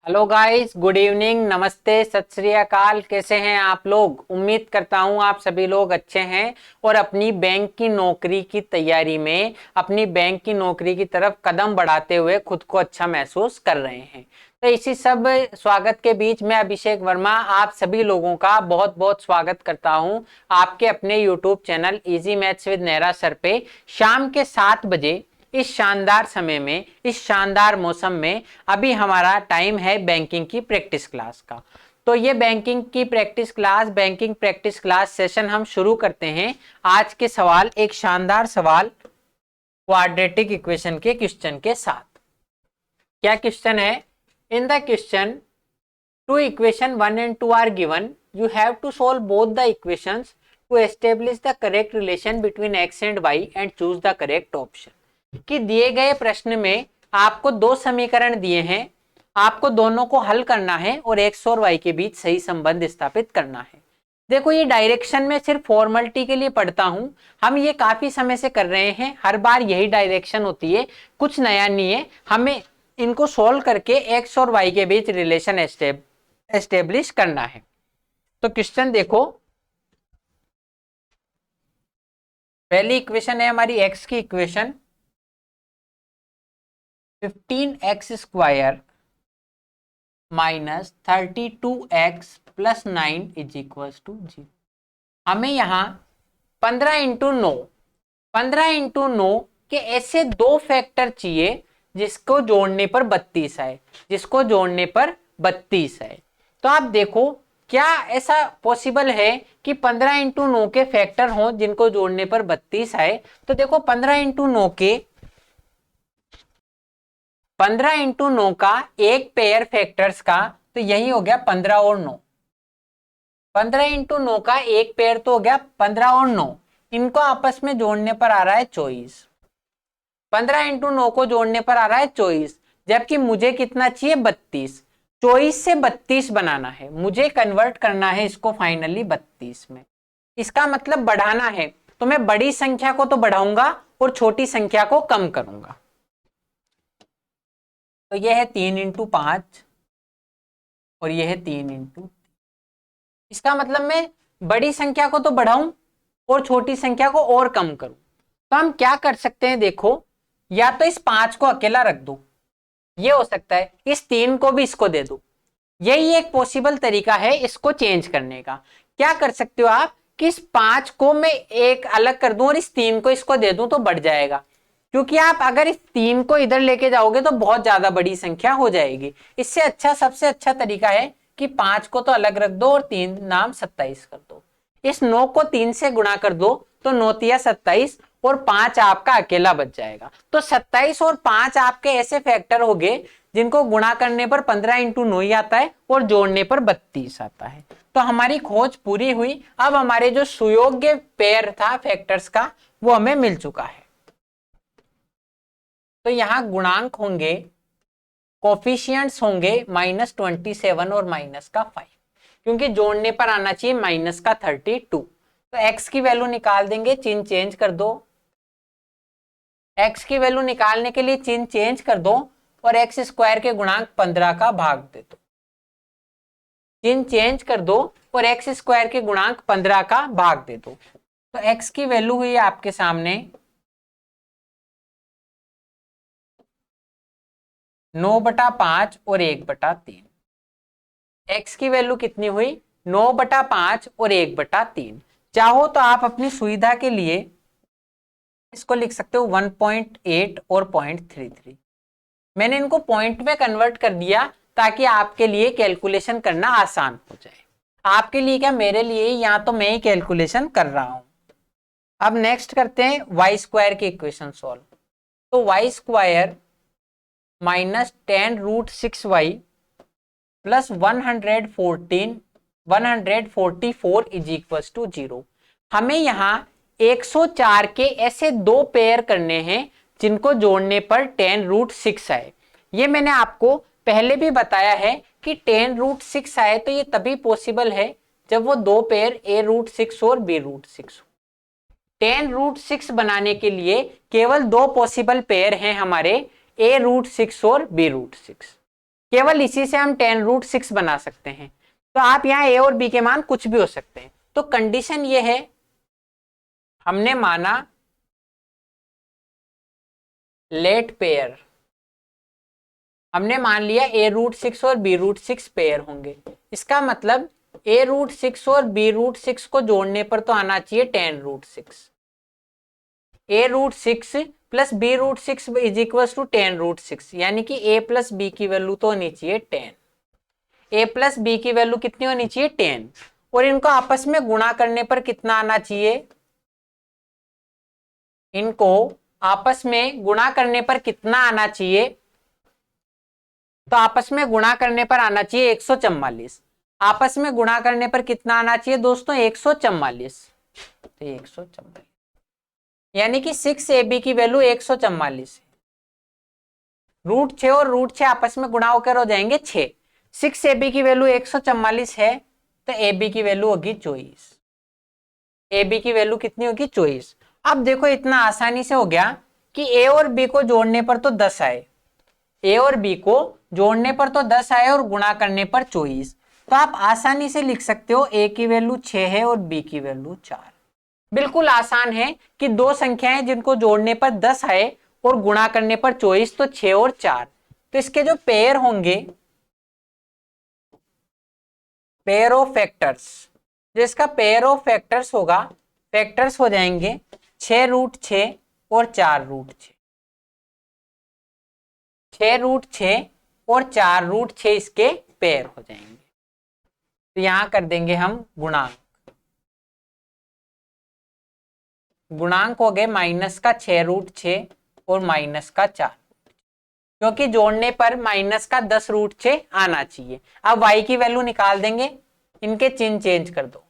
Hello guys, good evening, नमस्ते, सत श्री अकाल। कैसे हैं आप लोग? उम्मीद करता हूं आप सभी लोग अच्छे हैं और अपनी बैंक की नौकरी की तैयारी में अपनी बैंक की नौकरी की तरफ कदम बढ़ाते हुए खुद को अच्छा महसूस कर रहे हैं। तो इसी सब स्वागत के बीच मैं अभिषेक वर्मा आप सभी लोगों का बहुत बहुत स्वागत करता हूं आपके अपने YouTube channel easy maths with Nehra sir पे। शाम के 7 बजे इस शानदार समय में, इस शानदार मौसम में अभी हमारा टाइम है बैंकिंग की प्रैक्टिस क्लास का। तो ये बैंकिंग प्रैक्टिस क्लास सेशन हम शुरू करते हैं। आज के सवाल, एक शानदार सवाल क्वाड्रेटिक इक्वेशन के क्वेश्चन के साथ। क्या क्वेश्चन है? In the question two equation 1 and 2 are given, you have to solve both the equations to establish the correct relation between x and y and choose the correct option. कि दिए गए प्रश्न में आपको दो समीकरण दिए हैं, आपको दोनों को हल करना है और एक्स और वाई के बीच सही संबंध स्थापित करना है। देखो, ये डायरेक्शन में सिर्फ फॉर्मेलिटी के लिए पढ़ता हूं, हम ये काफी समय से कर रहे हैं, हर बार यही डायरेक्शन होती है, कुछ नया नहीं है। हमें इनको सोल्व करके एक्स और वाई के बीच रिलेशन एस्टेब्लिश करना है। तो क्वेश्चन देखो, पहली इक्वेशन है हमारी एक्स की equation, 15x² minus 32x plus 9 is equal to 0। हमें यहाँ 15 इंटू 9 के ऐसे दो फैक्टर चाहिए जिसको जोड़ने पर 32 आए, जिसको जोड़ने पर 32 आए। तो आप देखो, क्या ऐसा पॉसिबल है कि 15 इंटू 9 के फैक्टर हों जिनको जोड़ने पर 32 आए? तो देखो, 15 इंटू 9 का एक पेयर फैक्टर्स का, तो यही हो गया 15 और 9। 15 इंटू 9 का एक पेयर तो हो गया 15 और 9, इनको आपस में जोड़ने पर आ रहा है 24। 15 इंटू 9 को जोड़ने पर आ रहा है 24, जबकि मुझे कितना चाहिए? 32। 24 से 32 बनाना है, मुझे कन्वर्ट करना है इसको फाइनली 32 में। इसका मतलब बढ़ाना है, तो मैं बड़ी संख्या को तो बढ़ाऊंगा और छोटी संख्या को कम करूंगा। तो यह है 3 इंटू 5 और यह है 3 इंटू। इसका मतलब मैं बड़ी संख्या को तो बढ़ाऊं और छोटी संख्या को और कम करूं। तो हम क्या कर सकते हैं? देखो, या तो इस 5 को अकेला रख दो, ये हो सकता है, इस 3 को भी इसको दे दो, यही एक पॉसिबल तरीका है इसको चेंज करने का। क्या कर सकते हो आप कि इस 5 को मैं एक अलग कर दूं और इस 3 को इसको दे दूं तो बढ़ जाएगा, क्योंकि आप अगर इस 3 को इधर लेके जाओगे तो बहुत ज्यादा बड़ी संख्या हो जाएगी। इससे अच्छा, सबसे अच्छा तरीका है कि 5 को तो अलग रख दो और 3 नाम 27 कर दो। इस 9 को 3 से गुणा कर दो तो 9 तिया 27 और 5 आपका अकेला बच जाएगा। तो 27 और 5 आपके ऐसे फैक्टर हो गए जिनको गुणा करने पर 15 इंटू 9 ही आता है और जोड़ने पर 32 आता है। तो हमारी खोज पूरी हुई। अब हमारे जो सुयोग्य पेयर था फैक्टर्स का, वो हमें मिल चुका है। तो यहां गुणांक होंगे, कोफिशियंट्स होंगे -27 और -5, क्योंकि जोड़ने पर आना चाहिए -32। तो x की वैल्यू निकाल देंगे, चिन्ह चेंज कर दो। x की वैल्यू निकालने के लिए चिन्ह चेंज कर दो और x² के गुणांक 15 का भाग दे दो। चिन्ह चेंज कर दो और x² के गुणांक 15 का भाग दे दो। तो x की वैल्यू हुई आपके सामने 9/5 और 1/3। x की वैल्यू कितनी हुई? 9/5 और 1/3। चाहो तो आप अपनी सुविधा के लिए इसको लिख सकते हो 1.8 और 0.33। मैंने इनको पॉइंट में कन्वर्ट कर दिया ताकि आपके लिए कैलकुलेशन करना आसान हो जाए। आपके लिए क्या, मेरे लिए, यहाँ तो मैं ही कैलकुलेशन कर रहा हूं। अब नेक्स्ट करते हैं y² की इक्वेशन सॉल्व। तो y² -10√6y plus 144 is equal to 0। हमें यहाँ 104 के ऐसे दो पेयर करने हैं जिनको जोड़ने पर 10√6 आए। ये मैंने आपको पहले भी बताया है कि 10√6 आए तो ये तभी पॉसिबल है जब वो दो पेयर a√6 और b√6 हो। 10√6 बनाने के लिए केवल दो पॉसिबल पेयर हैं हमारे, a√6 और b√6। केवल इसी से हम 10√6 बना सकते हैं। तो आप यहाँ ए और बी के मान कुछ भी हो सकते हैं। तो कंडीशन ये है, हमने माना लेट पेयर, हमने मान लिया a√6 और b√6 पेयर होंगे। इसका मतलब a√6 और b√6 को जोड़ने पर तो आना चाहिए 10√6। a√6 plus b√6 is equal to 10√6, यानी कि a प्लस b की वैल्यू तो होनी चाहिए 10। a प्लस b की वैल्यू कितनी होनी चाहिए 10, और इनको आपस में गुणा करने पर कितना आना चाहिए, इनको आपस में गुणा करने पर कितना आना चाहिए, तो आपस में गुणा करने पर आना चाहिए 144। आपस में गुणा करने पर कितना आना चाहिए दोस्तों, 144। तो 144 यानी कि 6ab की वैल्यू 144 है। √6 और √6 आपस में गुणा होकर हो जाएंगे 6। 6ab की वैल्यू 144 है, तो ab की वैल्यू होगी 24। ab की वैल्यू कितनी होगी 24। अब देखो इतना आसानी से हो गया कि a और b को जोड़ने पर तो 10 आए, a और b को जोड़ने पर तो 10 आए और गुणा करने पर 24। तो आप आसानी से लिख सकते हो a की वैल्यू 6 है और b की वैल्यू 4। बिल्कुल आसान है कि दो संख्याएं जिनको जोड़ने पर 10 आए और गुणा करने पर 24, तो 6 और 4। तो इसके जो पेयर होंगे, पेयर ऑफ फैक्टर्स, जिसका पेयर ऑफ फैक्टर्स होगा, फैक्टर्स हो जाएंगे 6√6 और 4√6। 6√6 और 4√6 इसके पेयर हो जाएंगे। तो यहां कर देंगे हम गुणांक। गुणांक हो गए माइनस का 6√6 और माइनस का 4, क्योंकि जोड़ने पर माइनस का 10√6 आना चाहिए। अब y की वैल्यू निकाल देंगे, इनके चिन्ह चेंज कर दो।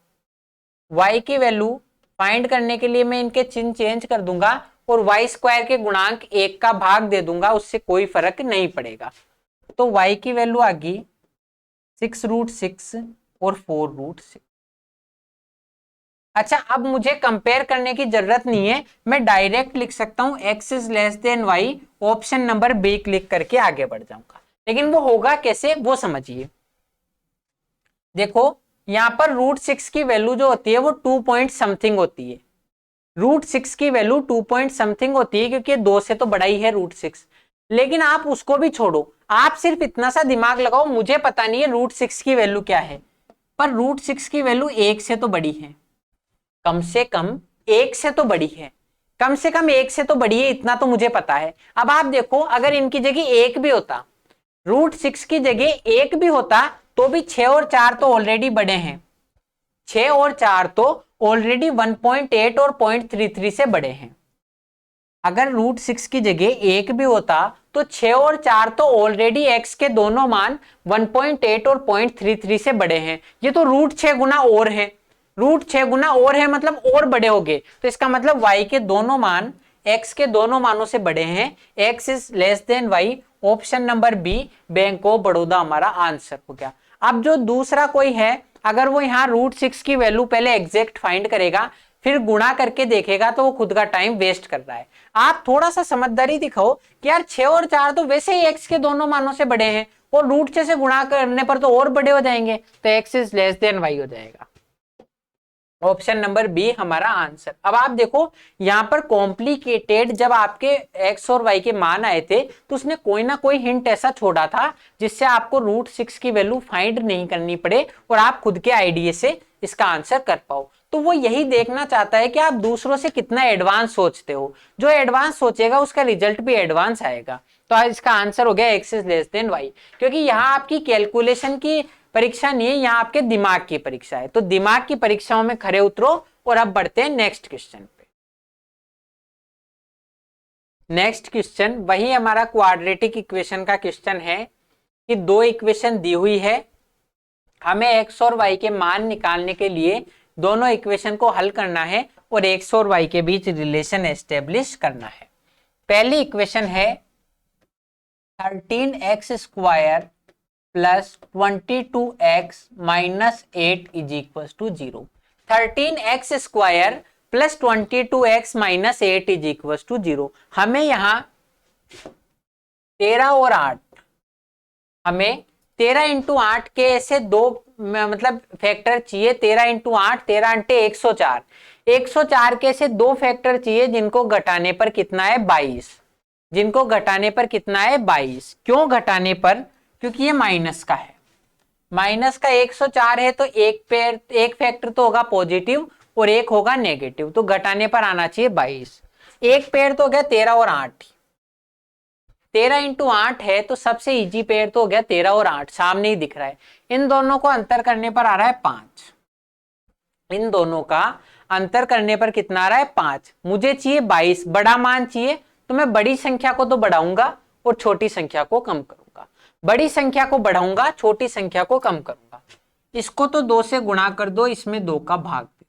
y की वैल्यू फाइंड करने के लिए मैं इनके चिन्ह चेंज कर दूंगा और y² के गुणांक 1 का भाग दे दूंगा, उससे कोई फर्क नहीं पड़ेगा। तो y की वैल्यू आ गई 6√6 और 4√6। अच्छा, अब मुझे कंपेयर करने की जरूरत नहीं है, मैं डायरेक्ट लिख सकता हूं x is less than y, option number B click करके आगे बढ़ जाऊंगा। लेकिन वो होगा कैसे, वो समझिए। देखो यहां पर √6 की वैल्यू जो होती है वो 2 पॉइंट समथिंग होती है। √6 की वैल्यू 2 पॉइंट समथिंग होती है, क्योंकि 2 से तो बड़ा ही है √6। लेकिन आप उसको भी छोड़ो, आप सिर्फ इतना सा दिमाग लगाओ, मुझे पता नहीं है √6 की वैल्यू क्या है, पर √6 की वैल्यू 1 से तो बड़ी है, कम से कम 1 से तो बड़ी है, कम से कम 1 से तो बड़ी है, इतना तो मुझे पता है। अब आप देखो, अगर इनकी जगह 1 भी होता, √6 की जगह 1 भी होता, तो भी 6 और 4 तो ऑलरेडी बड़े हैं। 6 और 4 तो ऑलरेडी 1.8 और 0.33 से बड़े हैं। अगर √6 की जगह 1 भी होता, तो 6 और 4 तो ऑलरेडी x के दोनों मान 1.8 और 0.33 से बड़े हैं। ये तो √6 गुना और है, √6 गुना और है मतलब और बड़े हो गए। तो इसका मतलब y के दोनों मान x के दोनों मानों से बड़े हैं। x is less than y, option number B bank of Baroda हमारा आंसर हो गया। अब जो दूसरा कोई है, अगर वो यहाँ √6 की वैल्यू पहले एग्जैक्ट फाइंड करेगा, फिर गुणा करके देखेगा, तो वो खुद का टाइम वेस्ट कर रहा है। आप थोड़ा सा समझदारी दिखाओ कि यार 6 और 4 तो वैसे ही x के दोनों मानों से बड़े हैं, और √6 से गुणा करने पर तो और बड़े हो जाएंगे, तो x is less than y हो जाएगा। ऑप्शन नंबर बी हमारा आंसर। अब आप देखो यहां पर कॉम्प्लिकेटेड, जब आपके x और y के मान आए थे, तो उसने कोई ना कोई हिंट ऐसा छोड़ा था जिससे आपको √6 की वैल्यू फाइंड नहीं करनी पड़े और आप खुद के आइडिया से इसका आंसर कर पाओ। तो वो यही देखना चाहता है कि आप दूसरों से कितना एडवांस सोचते हो। जो एडवांस सोचेगा उसका रिजल्ट भी एडवांस आएगा। तो इसका आंसर हो गया x is less than y, क्योंकि यहाँ आपकी कैलकुलेशन की परीक्षा नहीं है, यहाँ आपके दिमाग की परीक्षा है। तो दिमाग की परीक्षाओं में खरे उतरो। और अब बढ़ते हैं नेक्स्ट क्वेश्चन पे। नेक्स्ट क्वेश्चन वही हमारा क्वाड्रेटिक इक्वेशन का क्वेश्चन है कि दो इक्वेशन दी हुई है, हमें x और y के मान निकालने के लिए दोनों इक्वेशन को हल करना है और x और y के बीच रिलेशन एस्टेब्लिश करना है। पहली इक्वेशन है 13x² plus 22x minus 8 is equal to 0। 13x² plus 22x minus 8 is equal to 0। हमें यहां 13 और 8 हमें 13 इंटू 8 के ऐसे दो मतलब फैक्टर चाहिए। 13 इंटू 8, 13 अंटे 104। 104 के ऐसे दो फैक्टर चाहिए जिनको घटाने पर कितना है 22। जिनको घटाने पर कितना है 22। क्यों घटाने पर? क्योंकि ये माइनस का है। माइनस का 104 है तो एक फैक्टर तो होगा पॉजिटिव और एक होगा नेगेटिव, तो घटाने पर आना चाहिए 22। एक पेयर तो हो गया 13 और 8। 13 इंटू 8 है तो सबसे इजी पेयर तो हो गया 13 और 8, सामने ही दिख रहा है। इन दोनों को अंतर करने पर आ रहा है 5। इन दोनों का अंतर करने पर कितना आ रहा है 5। मुझे चाहिए 22, बड़ा मान चाहिए, तो मैं बड़ी संख्या को तो बढ़ाऊंगा और छोटी संख्या को कम करूंगा। बड़ी संख्या को बढ़ाऊंगा, छोटी संख्या को कम करूंगा। इसको तो 2 से गुणा कर दो, इसमें 2 का भाग दे।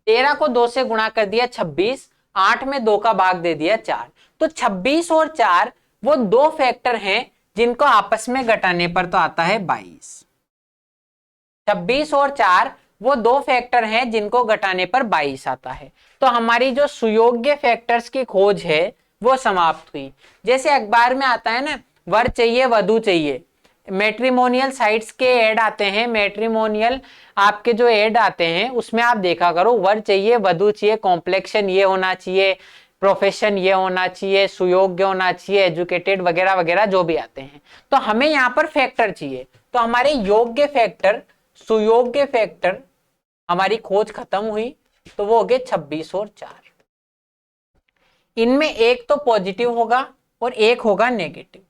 13 को 2 से गुणा कर दिया 26, 8 में 2 का भाग दे दिया 4। तो 26 और 4 वो दो फैक्टर हैं जिनको आपस में घटाने पर तो आता है 22। 26 और 4 वो दो फैक्टर हैं जिनको घटाने पर 22 आता है। तो हमारी जो सुयोग्य फैक्टर्स की खोज है वो समाप्त हुई। जैसे अखबार में आता है ना, वर चाहिए वधू चाहिए, मैट्रिमोनियल साइट्स के ऐड आते हैं, मैट्रिमोनियल आपके जो ऐड आते हैं उसमें आप देखा करो, वर चाहिए वधू चाहिए, कॉम्प्लेक्शन ये होना चाहिए, प्रोफेशन ये होना चाहिए, सुयोग्य होना चाहिए, एजुकेटेड वगैरह वगैरह जो भी आते हैं। तो हमें यहाँ पर फैक्टर चाहिए, तो हमारे योग्य फैक्टर, सुयोग्य फैक्टर हमारी खोज खत्म हुई, तो वो हो गए 26 और 4। इनमें एक तो पॉजिटिव होगा और एक होगा नेगेटिव।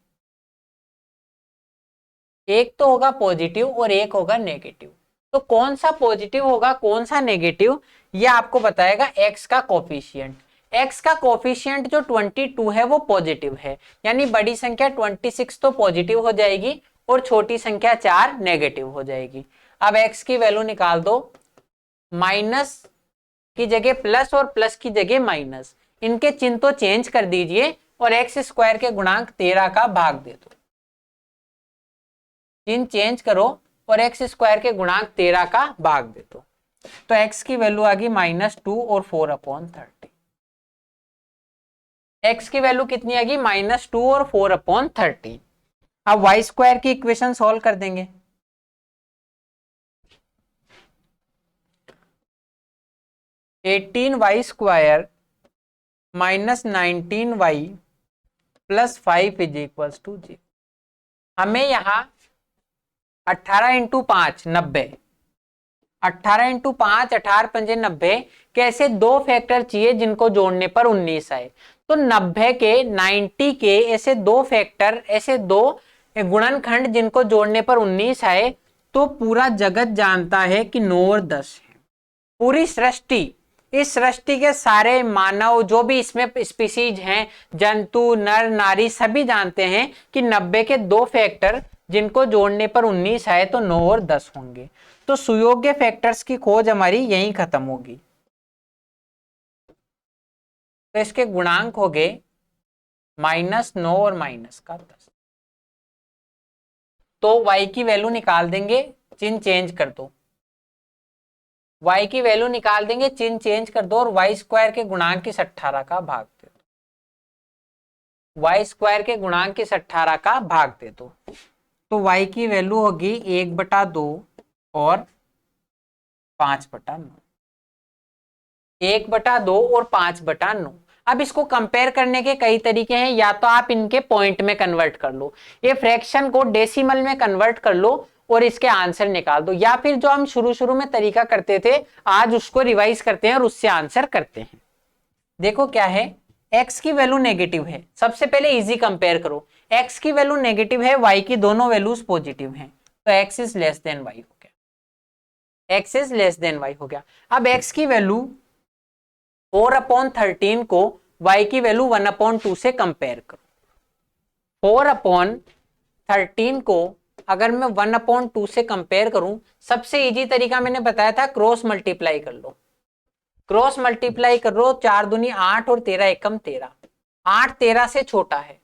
एक तो होगा पॉजिटिव और एक होगा नेगेटिव। तो कौन सा पॉजिटिव होगा कौन सा नेगेटिव, ये आपको बताएगा एक्स का कोफिशिएंट। एक्स का कोफिशिएंट जो 22 है वो पॉजिटिव है, यानी बड़ी संख्या 26 तो पॉजिटिव हो जाएगी और छोटी संख्या 4 नेगेटिव हो जाएगी। अब एक्स की वैल्यू निकाल दो, माइनस की जगह प्लस और प्लस की जगह माइनस, इनके चिन्ह तो चेंज कर दीजिए और एक्स स्क्वायर के गुणांक 13 का भाग दे दो। चिन्ह चेंज करो और एक्स स्क्वायर के गुणांक 13 का भाग दे दो, तो एक्स की वैल्यू आ गई -2 और 4/30। एक्स की वैल्यू कितनी आ गई -2 और 4/30। अब वाई स्क्वायर की इक्वेशन सॉल्व कर देंगे। (18y² -19y + 5 = 0। हमें यहां 18 इंटू 5 90, 18 इंटू 5 18 पंजे 90 के ऐसे दो फैक्टर चाहिए जिनको जोड़ने पर 19 आए। तो 90 के 90 के ऐसे दो फैक्टर, ऐसे दो गुणनखंड जिनको जोड़ने पर 19 आए, तो पूरा जगत जानता है कि 9 और 10 है। पूरी सृष्टि, इस सृष्टि के सारे मानव जो भी इसमें स्पीसीज हैं, जंतु नर नारी सभी जानते हैं कि 90 के दो फैक्टर जिनको जोड़ने पर 19 आए तो 9 और 10 होंगे। तो सुयोग्य फैक्टर्स की खोज हमारी यहीं खत्म होगी। तो इसके गुणांक हो गए -9 और -10। तो y की वैल्यू निकाल देंगे, चिन्ह चेंज कर दो। y की वैल्यू निकाल देंगे, चिन्ह चेंज कर दो और वाई स्क्वायर के गुणांक इस 18 का भाग दे दो। वाई स्क्वायर के गुणांक इस 18 का भाग दे दो, तो y की वैल्यू होगी 1/2 और 5/9। 1/2 और 5/9। अब इसको कंपेयर करने के कई तरीके हैं, या तो आप इनके पॉइंट में कन्वर्ट कर लो, ये फ्रैक्शन को डेसिमल में कन्वर्ट कर लो और इसके आंसर निकाल दो, या फिर जो हम शुरू में तरीका करते थे आज उसको रिवाइज करते हैं और उससे आंसर करते हैं। देखो क्या है, x की वैल्यू नेगेटिव है, सबसे पहले इजी कंपेयर करो। x की वैल्यू नेगेटिव है, y की दोनों वैल्यूज पॉजिटिव हैं, तो x is less than y हो गया। x is less than y हो गया। अब x की वैल्यू 4/13 को y की वैल्यू 1/2 से कंपेयर करो। 4/13 को अगर मैं 1/2 से कंपेयर करूं, सबसे इजी तरीका मैंने बताया था, क्रॉस मल्टीप्लाई कर लो। क्रॉस मल्टीप्लाई कर लो, 4 दूनी 8 और 13 एकम 13। 8 13 से छोटा है,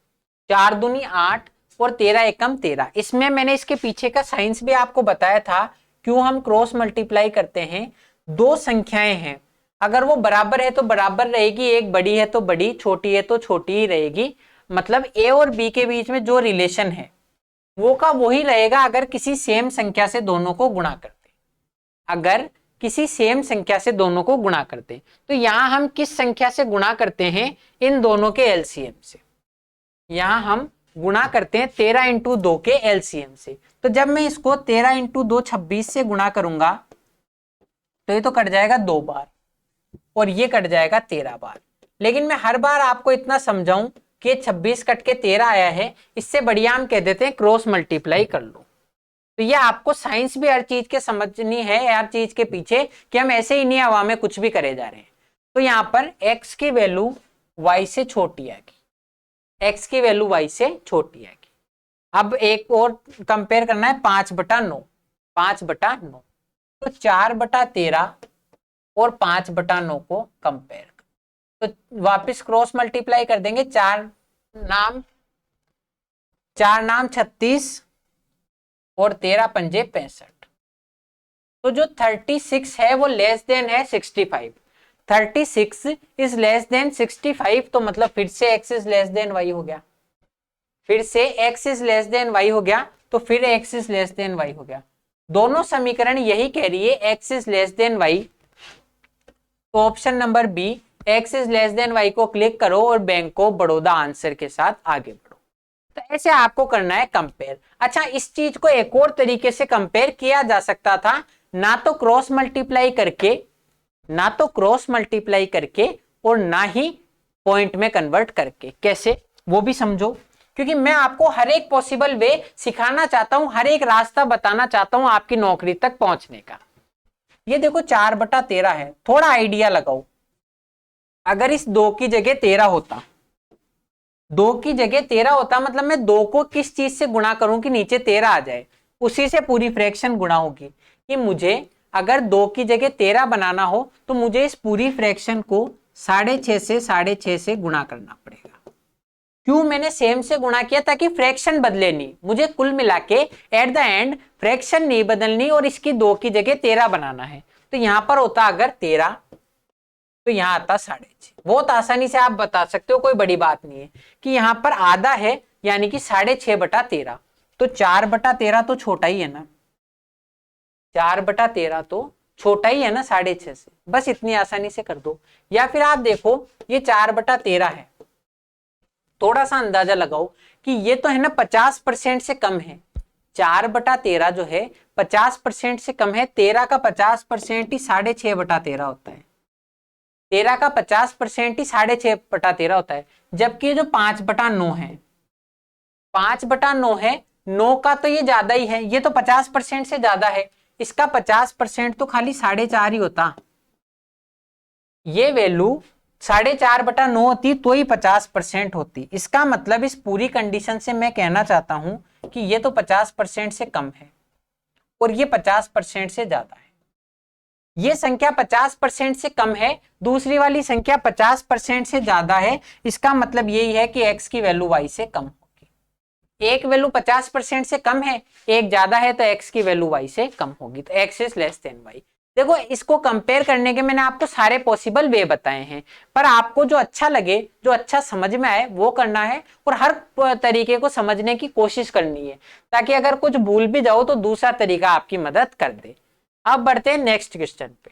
4 दूनी 8 और 13 एकम 13। इसमें मैंने इसके पीछे का साइंस भी आपको बताया था, क्यों हम क्रॉस मल्टीप्लाई करते हैं। दो संख्याएं हैं, अगर वो बराबर है तो बराबर रहेगी, एक बड़ी है तो बड़ी, छोटी है तो छोटी ही रहेगी। मतलब ए और बी के बीच में जो रिलेशन है वो का वही रहेगा अगर किसी सेम संख्या से दोनों को गुणा करते, अगर किसी सेम संख्या से दोनों को गुणा करते। तो यहां हम किस संख्या से गुणा करते हैं, इन दोनों के एलसीएम से। यहां हम गुणा करते हैं 13 इंटू 2 के एलसीएम से। तो जब मैं इसको 13 इंटू 2 26 से गुणा करूंगा तो ये तो कट जाएगा 2 बार और ये कट जाएगा 13 बार। लेकिन मैं हर बार आपको इतना समझाऊं कि 26 कट के 13 आया है, इससे बढ़िया हम कह देते हैं क्रॉस मल्टीप्लाई कर लो। तो ये आपको साइंस भी हर चीज के समझनी है, हर चीज के पीछे, कि हम ऐसे ही नहीं हवा में कुछ भी करे जा रहे हैं। तो यहाँ पर x की वैल्यू y से छोटी आएगी, x की वैल्यू y से छोटी आएगी। अब एक और कंपेयर करना है 5/9, 5/9। तो 4/13 और 5/9 को कंपेयर, तो वापस क्रॉस मल्टीप्लाई कर देंगे। 4 नाम 36 और 13 पंजे 65। तो जो 36 है वो लेस देन है 65। 36 इज लेस देन 65, तो मतलब फिर से x is less than y हो गया, फिर से x is less than y हो गया, तो फिर x is less than y हो गया। दोनों समीकरण यही कह रही है x is less than y। तो option number B x is less than y को क्लिक करो और बैंक ऑफ बड़ौदा आंसर के साथ आगे बढ़ो। तो ऐसे आपको करना है कंपेयर। अच्छा, इस चीज को एक और तरीके से कंपेयर किया जा सकता था, ना तो क्रॉस मल्टीप्लाई करके, ना तो क्रॉस मल्टीप्लाई करके और ना ही पॉइंट में कन्वर्ट करके। कैसे, वो भी समझो, क्योंकि मैं आपको हर एक पॉसिबल वे सिखाना चाहता हूं, हर एक रास्ता बताना चाहता हूं आपकी नौकरी तक पहुंचने का। ये देखो 4/13 है, थोड़ा आइडिया लगाओ। अगर इस 2 की जगह 13 होता, 2 की जगह 13 होता, मतलब मैं 2 को किस चीज से गुणा करूं कि नीचे 13 आ जाए, उसी से पूरी फ्रैक्शन गुणा होगी। कि मुझे अगर 2 की जगह 13 बनाना हो तो मुझे इस पूरी फ्रैक्शन को 6.5 से गुणा करना पड़ेगा। क्यों मैंने सेम से गुणा किया? ताकि फ्रैक्शन बदले नहीं, मुझे कुल मिला के एट द एंड फ्रैक्शन नहीं बदलनी और इसकी 2 की जगह 13 बनाना है। तो यहां पर होता अगर 13 तो यहां आता 6.5। बहुत आसानी से आप बता सकते हो, कोई बड़ी बात नहीं है कि यहां पर आधा है, यानी कि 6.5/13। तो 4/13 तो छोटा ही है ना, 4/13 तो छोटा ही है ना 6.5 से, बस इतनी आसानी से कर दो। या फिर आप देखो ये 4/13 है, थोड़ा सा अंदाजा लगाओ कि ये तो है ना 50% से कम है। 4/13 जो है 50% से कम है। 13 का 50% ही 6.5/13 होता है। 13 का 50% ही 6.5/13 होता है। जबकि ये जो 5/9 है, 5/9 है, 9 का तो ये ज्यादा ही है, ये तो 50% से ज्यादा है। इसका 50% तो खाली 4.5 ही होता। ये वैल्यू 4.5/9 होती तो ही 50% होती। इसका मतलब इस पूरी कंडीशन से मैं कहना चाहता हूं कि ये तो 50% से कम है और ये 50% से ज्यादा है। ये संख्या 50% से कम है, दूसरी वाली संख्या 50% से ज्यादा है। इसका मतलब यही है कि x की वैल्यू y से कम होगी। एक वैल्यू 50% से कम है, एक ज्यादा है, तो x की वैल्यू y से कम होगी। तो x is less than y। देखो, इसको कंपेयर करने के मैंने आपको सारे पॉसिबल वे बताए हैं, पर आपको जो अच्छा लगे, जो अच्छा समझ में आए वो करना है और हर तरीके को समझने की कोशिश करनी है, ताकि अगर कुछ भूल भी जाओ तो दूसरा तरीका आपकी मदद कर दे। अब बढ़ते हैं नेक्स्ट क्वेश्चन पे।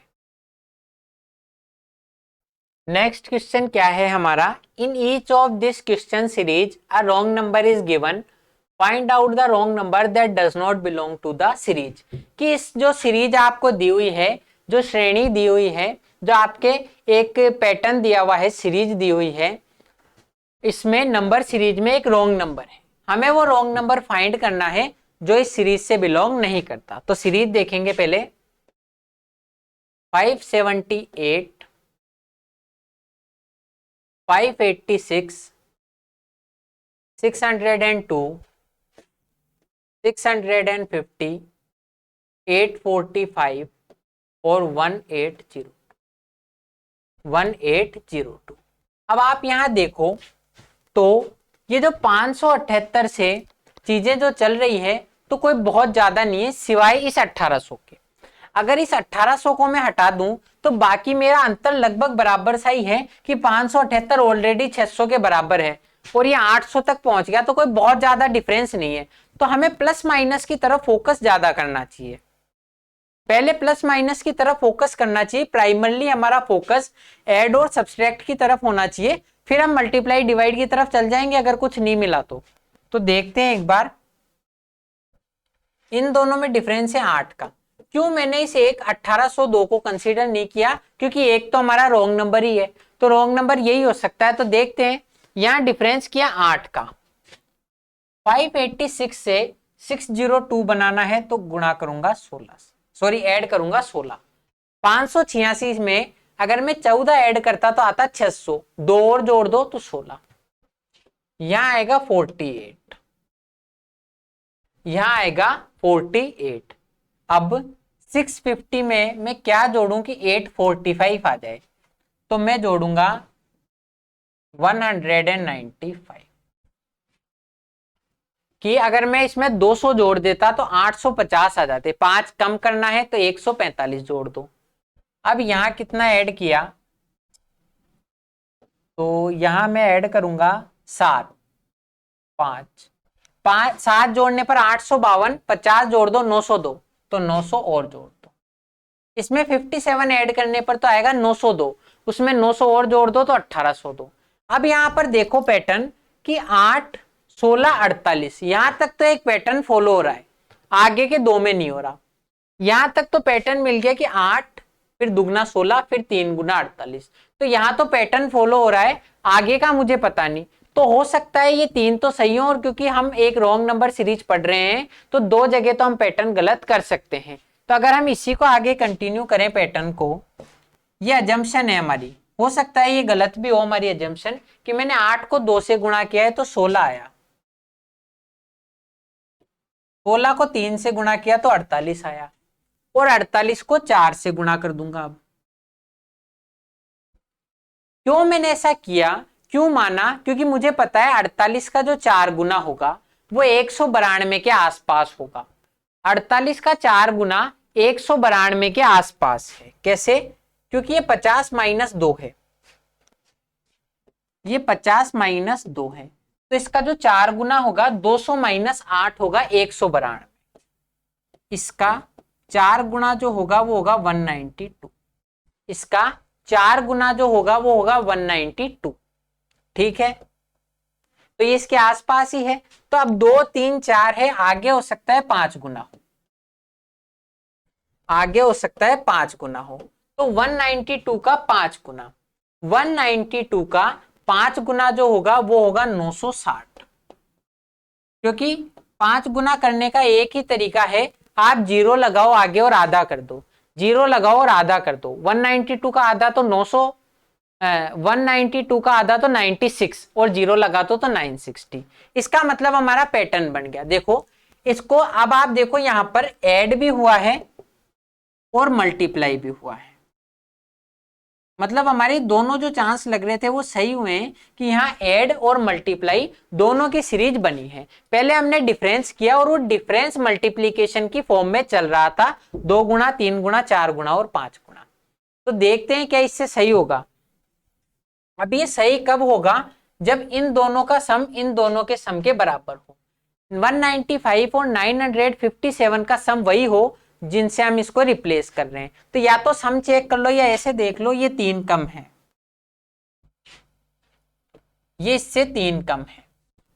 नेक्स्ट क्वेश्चन क्या है हमारा? In each of this question series a wrong number is given, find out the wrong number that does not belong to the series. कि इस जो सीरीज आपको दी हुई है, जो श्रेणी दी हुई है, जो आपके एक पैटर्न दिया हुआ है, सीरीज दी हुई है, इसमें नंबर सीरीज में एक रॉन्ग नंबर है। हमें वो रॉन्ग नंबर फाइंड करना है जो इस सीरीज से बिलोंग नहीं करता। तो सीरीज देखेंगे पहले 578, 586, 602, 650, 845 और 1802। अब आप यहां देखो तो ये जो 578 से चीजें जो चल रही है तो कोई बहुत ज्यादा नहीं है, सिवाय इस 1800 के। अगर इस 1800 को मैं हटा दूं तो बाकी मेरा अंतर लगभग बराबर सा ही है कि 578 ऑलरेडी 600 के बराबर है और ये 800 तक पहुंच गया, तो कोई बहुत ज्यादा डिफरेंस नहीं है। तो हमें प्लस माइनस की तरफ फोकस ज्यादा करना चाहिए, पहले प्लस माइनस की तरफ फोकस करना चाहिए। प्राइमरली हमारा फोकस ऐड और सब्सट्रैक्ट की तरफ होना चाहिए, फिर हम मल्टीप्लाई डिवाइड की तरफ चल जाएंगे अगर कुछ नहीं मिला तो देखते हैं एक बार। इन दोनों में डिफरेंस है 8 का। क्यों मैंने इस एक 1802 को कंसीडर नहीं किया, क्योंकि एक तो हमारा रॉन्ग नंबर ही है, तो रॉन्ग नंबर यही हो सकता है। तो देखते हैं, यहां डिफरेंस किया 8 का, 586 से 602 बनाना है तो गुणा करूंगा 16, सॉरी ऐड करूंगा 16। 586 में अगर मैं 14 ऐड करता तो आता 600, 2 और जोड़ दो तो 16, यहां आएगा 48, यहां आएगा 48। अब 650 में मैं क्या जोड़ूं कि 845 आ जाए, तो मैं जोड़ूंगा 195, कि अगर मैं इसमें 200 जोड़ देता तो 850 आ जाते, 5 कम करना है तो 145 जोड़ दो। अब यहां कितना ऐड किया, तो यहां मैं ऐड करूंगा 7, 7 जोड़ने पर 852, 50 जोड़ दो 902, तो 900 और जोड़ दो। इसमें 57 ऐड करने पर तो आएगा 902, उसमें 900 और जोड़ दो तो 1802। अब यहां पर देखो पैटर्न कि 8, 16, 48, यहां तक तो एक पैटर्न फॉलो हो रहा है, आगे के दो में नहीं हो रहा। यहां तक तो पैटर्न मिल गया कि 8 फिर दुगना 16 फिर 3 गुना 48, तो यहां तो पैटर्न फॉलो हो रहा है, आगे का मुझे पता नहीं। तो हो सकता है ये 3 तो सही हो, और क्योंकि हम एक रॉन्ग नंबर सीरीज पढ़ रहे हैं तो 2 जगह तो हम पैटर्न गलत कर सकते हैं। तो अगर हम इसी को आगे कंटिन्यू करें पैटर्न को, ये अजम्पशन है हमारी, हो सकता है ये गलत भी हो हमारी अजम्पशन, कि मैंने 8 को 2 से गुणा किया है तो 16 आया, 16 को 3 से गुणा किया तो 48 आया, और 48 को 4 से गुणा कर दूंगा। अब क्यों मैंने ऐसा किया, क्यों माना, क्योंकि मुझे पता है 48 का जो 4 गुना होगा वो 192 के आसपास होगा। 48 का 4 गुना 192 के आसपास है। कैसे, क्योंकि ये 50 माइनस 2 है, ये 50 माइनस 2 है, तो इसका जो 4 गुना होगा 200 माइनस 8 होगा 192, इसका 4 गुना जो होगा वो होगा 192, इसका 4 गुना जो होगा वो होगा 192। ठीक है, तो ये इसके आसपास ही है। तो अब 2, 3, 4 है, आगे हो सकता है 5 गुना हो, आगे हो सकता है 5 गुना हो। तो 192 का 5 गुना, 192 का 5 गुना जो होगा वो होगा 960, क्योंकि 5 गुना करने का एक ही तरीका है, आप जीरो लगाओ आगे और आधा कर दो, जीरो लगाओ और आधा कर दो। 192 का आधा तो 900, 192 का आधा तो 96, और जीरो लगा तो 960। इसका मतलब हमारा पैटर्न बन गया। देखो इसको, अब आप देखो यहां पर ऐड भी हुआ है और मल्टीप्लाई भी हुआ है, मतलब हमारे दोनों जो चांस लग रहे थे वो सही हुए हैं कि यहाँ ऐड और मल्टीप्लाई दोनों की सीरीज बनी है। पहले हमने डिफरेंस किया और वो डिफरेंस मल्टीप्लीकेशन की फॉर्म में चल रहा था, 2 गुना, 3 गुना, 4 गुना और 5 गुना। तो देखते हैं क्या इससे सही होगा। अब ये सही कब होगा, जब इन दोनों का सम इन दोनों के सम के बराबर हो। 195 और 957 का सम वही हो जिनसे हम इसको रिप्लेस कर रहे हैं। तो या तो सम चेक कर लो या ऐसे देख लो, ये 3 कम है, ये इससे 3 कम है।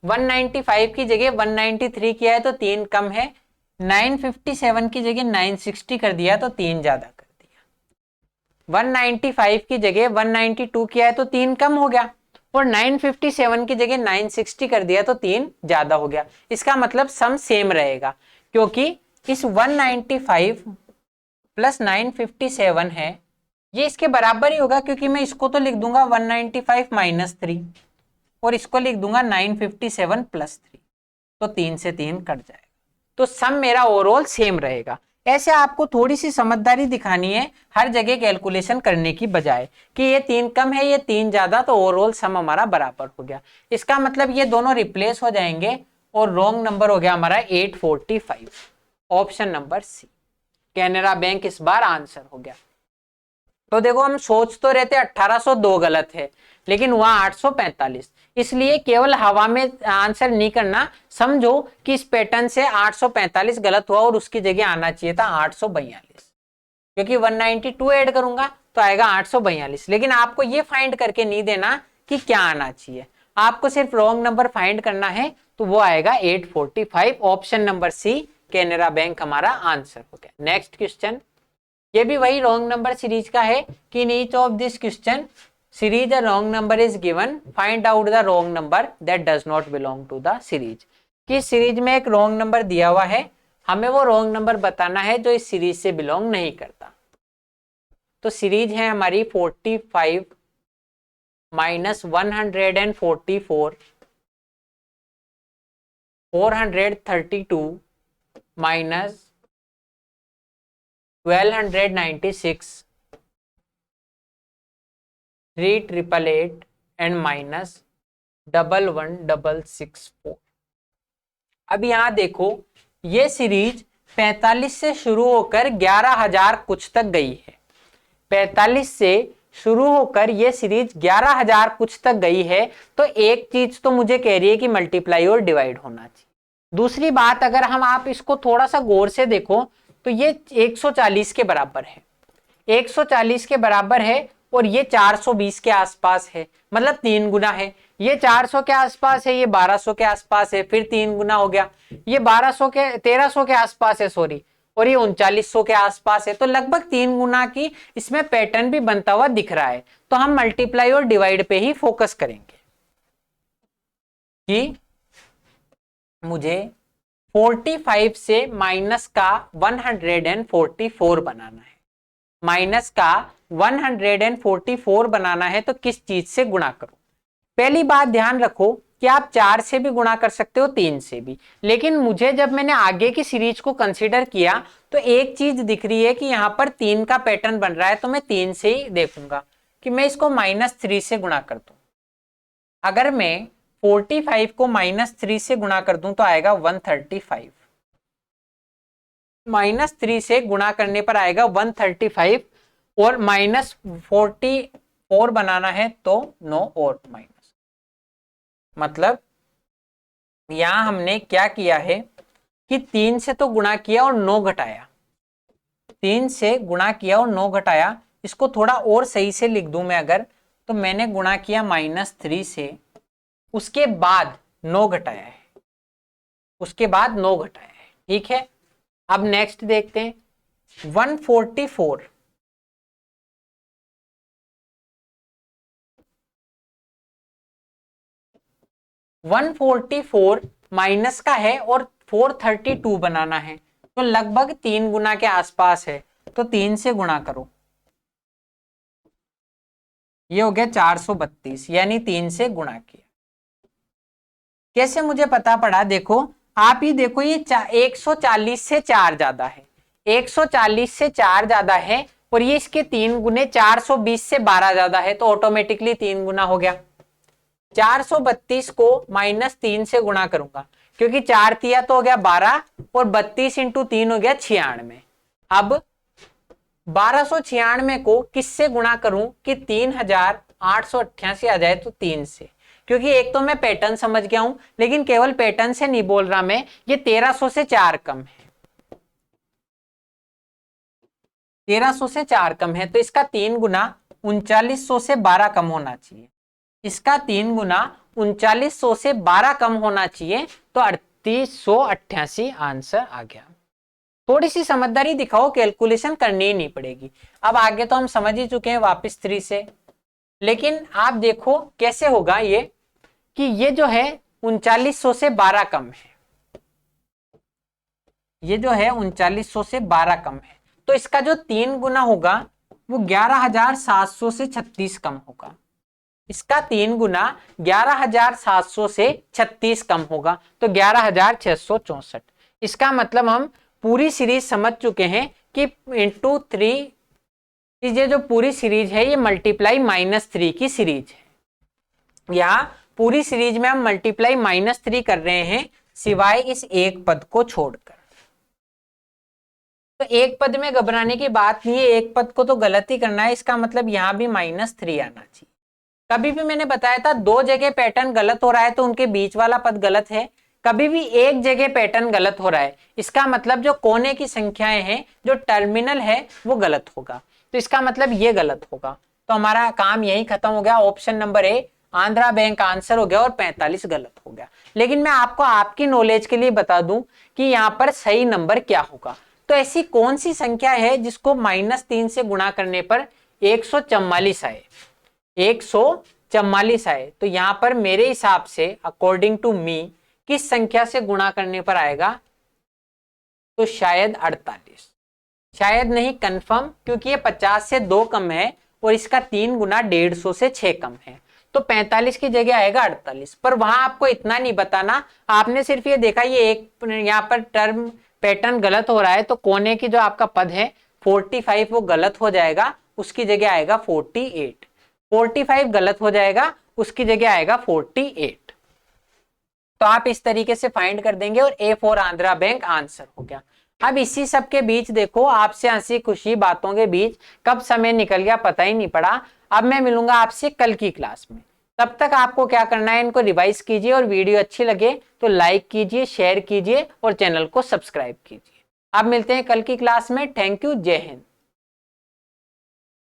195 की जगह 193 किया है तो 3 कम है, 957 की जगह 960 कर दिया तो 3 ज्यादा कर दिया। 195 की जगह 192 किया है तो 3 कम हो गया, और 957 की जगह 960 कर दिया तो 3 ज्यादा हो गया। इसका मतलब सम सेम रहेगा, क्योंकि इस 195 प्लस 957 है, ये इसके बराबर ही होगा, क्योंकि मैं इसको तो लिख दूंगा 195 माइनस 3 और इसको लिख दूंगा 957 प्लस 3, तो 3 से 3 कट जाएगा, तो सम मेरा ओवरऑल सेम रहेगा। ऐसे आपको थोड़ी सी समझदारी दिखानी है हर जगह कैलकुलेशन करने की बजाय, कि ये 3 कम है ये 3 ज्यादा, तो ओवरऑल सम हमारा बराबर हो गया। इसका मतलब ये दोनों रिप्लेस हो जाएंगे और रॉन्ग नंबर हो गया हमारा 845, option number C, Canara bank इस बार आंसर हो गया। तो देखो हम सोच तो रहते 1802 गलत है, लेकिन हुआ 845। इसलिए केवल हवा में आंसर नहीं करना, समझो कि इस पैटर्न से 845 गलत हुआ और उसकी जगह आना चाहिए था 842, क्योंकि 192 ऐड करूंगा तो आएगा 842। लेकिन आपको ये फाइंड करके नहीं देना कि क्या आना चाहिए, आपको सिर्फ रॉन्ग नंबर फाइंड करना है, तो वो आएगा 845। Option number C Canara bank हमारा आंसर हो गया। नेक्स्ट क्वेश्चन, ये भी वही रॉन्ग नंबर सीरीज का है कि in each of this question series a wrong number is given, find out the wrong number that does not belong to the series. कि सीरीज में एक रॉन्ग नंबर दिया हुआ है, हमें वो रॉन्ग नंबर बताना है जो इस सीरीज से बिलोंग नहीं करता। तो सीरीज है हमारी 45 माइनस 144, 432 माइनस 1296, 3888 एंड माइनस 11664। अब यहां देखो, ये सीरीज 45 से शुरू होकर 11,000 कुछ तक गई है। 45 से शुरू होकर ये सीरीज 11,000 कुछ तक गई है, तो एक चीज तो मुझे कह रही है कि मल्टीप्लाई और डिवाइड होना चाहिए। दूसरी बात, अगर हम आप इसको थोड़ा सा गौर से देखो तो ये 140 के बराबर है, 140 के बराबर है, और ये 420 के आसपास है, मतलब 3 गुना है। ये 400 के आसपास है, ये 1200 के आसपास है, फिर 3 गुना हो गया। ये 1300 के आसपास है, सॉरी, और ये 3900 के आसपास है, तो लगभग 3 गुना की इसमें पैटर्न भी बनता हुआ दिख रहा है। तो हम मल्टीप्लाई और डिवाइड पे ही फोकस करेंगे कि मुझे 45 से माइनस का 144 बनाना है, माइनस का 144 बनाना है, तो किस चीज से गुणा करूं। पहली बात ध्यान रखो कि आप 4 से भी गुणा कर सकते हो, 3 से भी, लेकिन मुझे जब मैंने आगे की सीरीज को कंसीडर किया तो एक चीज दिख रही है कि यहां पर 3 का पैटर्न बन रहा है, तो मैं 3 से ही देखूंगा कि मैं इसको -3 से गुणा कर दूं। अगर मैं 45 को -3 से गुणा कर दूं तो आएगा 135, -3 से गुणा करने पर आएगा 135, और -44 बनाना है तो 9 और माइनस, मतलब यहां हमने क्या किया है कि 3 से तो गुणा किया और 9 घटाया, 3 से गुणा किया और 9 घटाया। इसको थोड़ा और सही से लिख दूं मैं अगर, तो मैंने गुणा किया -3 से, उसके बाद 9 घटाया है, उसके बाद 9 घटाया है, ठीक है। अब नेक्स्ट देखते हैं, 144 144 माइनस का है और 432 बनाना है, तो लगभग 3 गुना के आसपास है, तो 3 से गुणा करो, ये हो गया 432, यानी 3 से गुणा किया। कैसे मुझे पता पड़ा, देखो आप ही देखो, ये 140 से 4 ज्यादा है, 140 से 4 ज्यादा है, और ये इसके 3 गुने 420 से 12 ज्यादा है, तो ऑटोमेटिकली 3 गुना हो गया। 432 को -3 से गुणा करूंगा, क्योंकि 4 तिया तो हो गया 12, और 32 इंटू 3 हो गया 96। अब 1296 को किससे गुणा करूं कि 3888 आ जाए, तो 3 से, क्योंकि एक तो मैं पैटर्न समझ गया हूं, लेकिन केवल पैटर्न से नहीं बोल रहा मैं, ये 1300 से 4 कम है, 1300 से 4 कम है, तो इसका 3 गुना 3900 से 12 कम होना चाहिए, इसका 3 गुना 3900 से 12 कम होना चाहिए, तो 3888 आंसर आ गया। थोड़ी सी समझदारी दिखाओ, कैलकुलेशन करनी ही नहीं पड़ेगी। अब आगे तो हम समझ ही चुके हैं वापस 3 से, लेकिन आप देखो कैसे होगा ये, कि ये जो है 3900 से 12 कम है, ये जो है 3900 से 12 कम है, तो इसका जो 3 गुना होगा वो 11,700 से 36 कम होगा, इसका 3 गुना 11,700 से 36 कम होगा, तो 11,664। इसका मतलब हम पूरी सीरीज समझ चुके हैं कि इंटू 3, ये जो पूरी सीरीज है ये मल्टीप्लाई -3 की सीरीज है। यहाँ पूरी सीरीज में हम मल्टीप्लाई -3 कर रहे हैं, सिवाय इस एक पद को छोड़कर। तो एक पद में घबराने की बात नहीं है, एक पद को तो गलत ही करना है, इसका मतलब यहाँ भी -3 आना चाहिए। कभी भी मैंने बताया था दो जगह पैटर्न गलत हो रहा है तो उनके बीच वाला पद गलत है, कभी भी एक जगह पैटर्न गलत हो रहा है इसका मतलब जो कोने की संख्याएं हैं, जो टर्मिनल है वो गलत होगा, तो इसका मतलब ये गलत होगा। तो हमारा काम यही खत्म हो गया, option number A Andhra bank answer हो गया और 45 गलत हो गया। लेकिन मैं आपको आपकी नॉलेज के लिए बता दूं कि यहाँ पर सही नंबर क्या होगा। तो ऐसी कौन सी संख्या है जिसको -3 से गुणा करने पर 144 आए, 144 आए? तो यहां पर मेरे हिसाब से अकॉर्डिंग टू मी किस संख्या से गुणा करने पर आएगा? तो शायद 48, शायद नहीं, कंफर्म, क्योंकि ये 50 से 2 कम है और इसका 3 गुना 150 से 6 कम है, तो 45 की जगह आएगा 48। पर वहां आपको इतना नहीं बताना, आपने सिर्फ ये देखा ये एक यहाँ पर टर्म पैटर्न गलत हो रहा है, तो कोने की जो आपका पद है 45 वो गलत हो जाएगा, उसकी जगह आएगा 48। 45 गलत हो जाएगा, उसकी जगह आएगा 48। तो आप इस तरीके से फाइंड कर देंगे और A for Andhra bank answer हो गया। अब इसी सब के बीच देखो, आपसे हंसी खुशी बातों के बीच कब समय निकल गया पता ही नहीं पड़ा। अब मैं मिलूंगा आपसे कल की क्लास में, तब तक आपको क्या करना है, इनको रिवाइज कीजिए और वीडियो अच्छी लगे तो लाइक कीजिए, शेयर कीजिए और चैनल को सब्सक्राइब कीजिए। अब मिलते हैं कल की क्लास में। थैंक यू, जय हिंद।